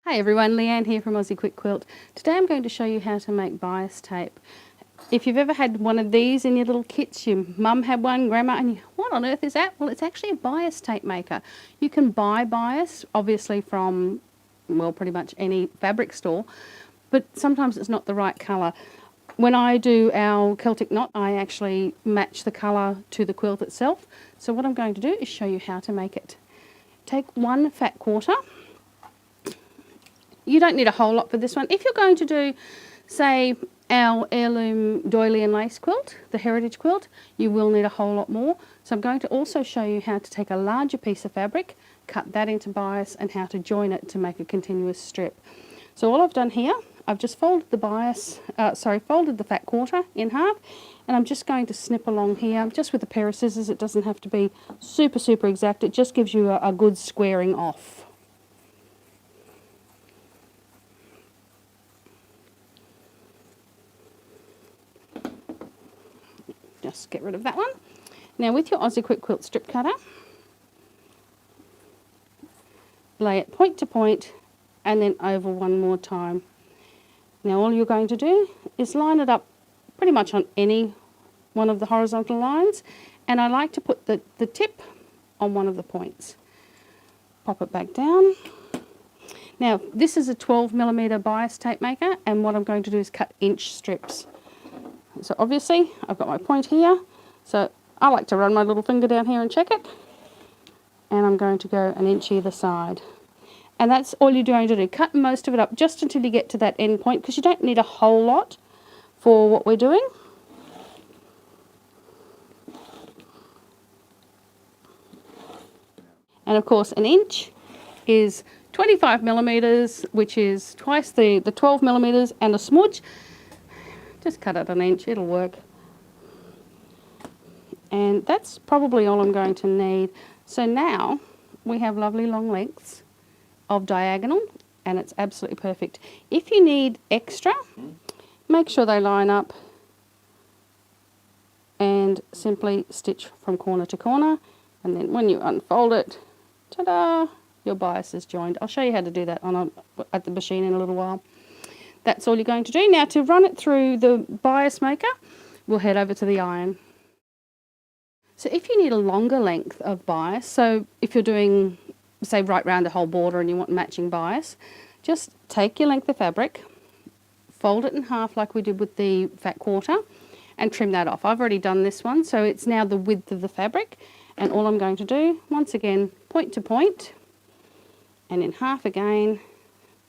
Hi everyone, Leanne here from Aussie Quick Quilt. Today I'm going to show you how to make bias tape. If you've ever had one of these in your little kits, your mum had one, grandma, and what on earth is that? Well, it's actually a bias tape maker. You can buy bias, obviously from, well, pretty much any fabric store, but sometimes it's not the right colour. When I do our Celtic knot, I actually match the colour to the quilt itself. So what I'm going to do is show you how to make it. Take one fat quarter. You don't need a whole lot for this one. If you're going to do, say, our heirloom doily and lace quilt, the heritage quilt, you will need a whole lot more. So I'm going to also show you how to take a larger piece of fabric, cut that into bias, and how to join it to make a continuous strip. So all I've done here, I've just folded the folded the fat quarter in half, and I'm just going to snip along here, just with a pair of scissors. It doesn't have to be super exact. It just gives you a good squaring off. Just get rid of that one. Now with your Aussie Quick Quilt strip cutter, lay it point to point and then over one more time. Now all you're going to do is line it up pretty much on any one of the horizontal lines, and I like to put the tip on one of the points. Pop it back down. Now this is a 12mm bias tape maker, and what I'm going to do is cut inch strips. So obviously I've got my point here, so I like to run my little finger down here and check it, and I'm going to go an inch either side. And that's all you're going to do. Cut most of it up just until you get to that end point, because you don't need a whole lot for what we're doing. And of course an inch is 25mm, which is twice the 12mm and a smudge. Just cut it an inch, it'll work. And that's probably all I'm going to need. So now we have lovely long lengths of diagonal, and it's absolutely perfect. If you need extra, make sure they line up and simply stitch from corner to corner, and then when you unfold it, ta-da, your bias is joined. I'll show you how to do that at the machine in a little while. That's all you're going to do. Now to run it through the bias maker, we'll head over to the iron. So if you need a longer length of bias, so if you're doing, say, right round the whole border and you want matching bias, just take your length of fabric, fold it in half like we did with the fat quarter, and trim that off. I've already done this one, so it's now the width of the fabric, and all I'm going to do, once again, point to point, and in half again,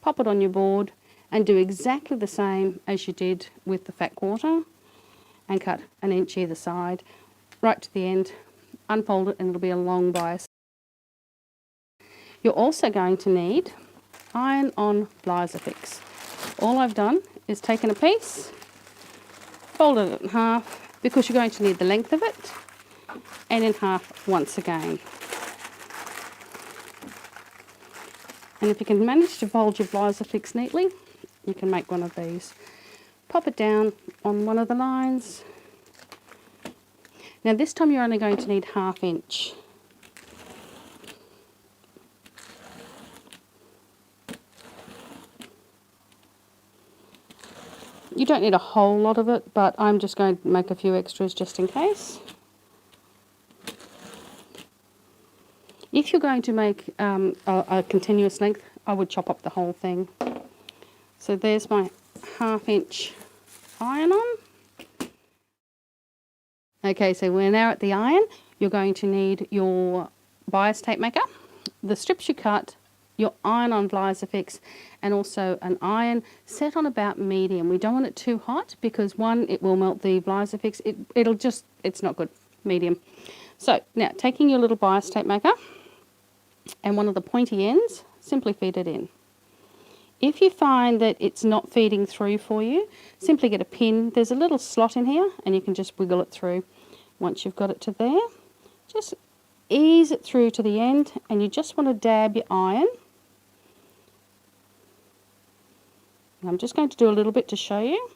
pop it on your board, and do exactly the same as you did with the fat quarter, and cut an inch either side, right to the end, unfold it, and it'll be a long bias. You're also going to need iron-on Blyzafix. All I've done is taken a piece, folded it in half, because you're going to need the length of it, and in half once again. And if you can manage to fold your Blyzafix neatly, you can make one of these. Pop it down on one of the lines. Now this time you're only going to need ½ inch. You don't need a whole lot of it, but I'm just going to make a few extras just in case. If you're going to make a continuous length, I would chop up the whole thing. So there's my ½ inch iron on. Okay, so we're now at the iron. You're going to need your bias tape maker, the strips you cut, your iron-on Blyzafix, and also an iron set on about medium. We don't want it too hot because one, it will melt the Blyzafix. It's not good. Medium. So now taking your little bias tape maker and one of the pointy ends, simply feed it in. If you find that it's not feeding through for you, simply get a pin. There's a little slot in here and you can just wiggle it through. Once you've got it to there, just ease it through to the end, and you just want to dab your iron. And I'm just going to do a little bit to show you.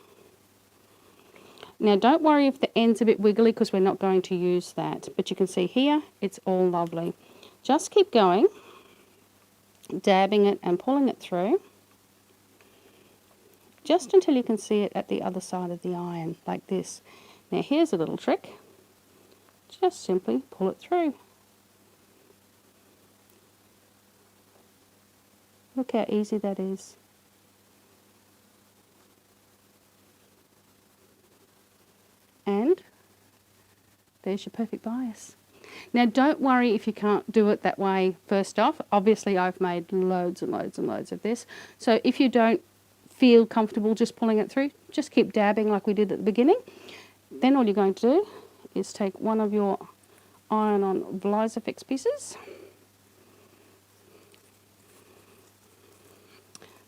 Now don't worry if the end's a bit wiggly because we're not going to use that, but you can see here it's all lovely. Just keep going dabbing it and pulling it through, just until you can see it at the other side of the iron, like this. Now here's a little trick. Just simply pull it through. Look how easy that is. And there's your perfect bias. Now don't worry if you can't do it that way first off. Obviously I've made loads and loads and loads of this. So if you don't feel comfortable just pulling it through, just keep dabbing like we did at the beginning. Then all you're going to do is take one of your iron-on Vlisifix pieces.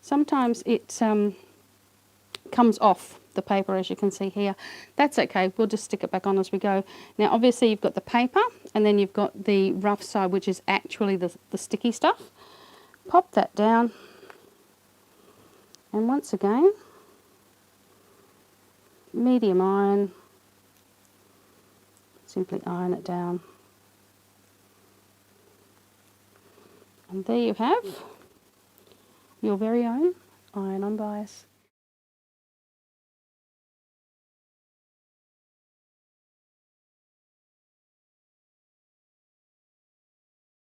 Sometimes it comes off the paper, as you can see here. That's okay, we'll just stick it back on as we go. Now obviously you've got the paper and then you've got the rough side, which is actually the sticky stuff. Pop that down, and once again, medium iron, simply iron it down. And there you have your very own iron-on bias.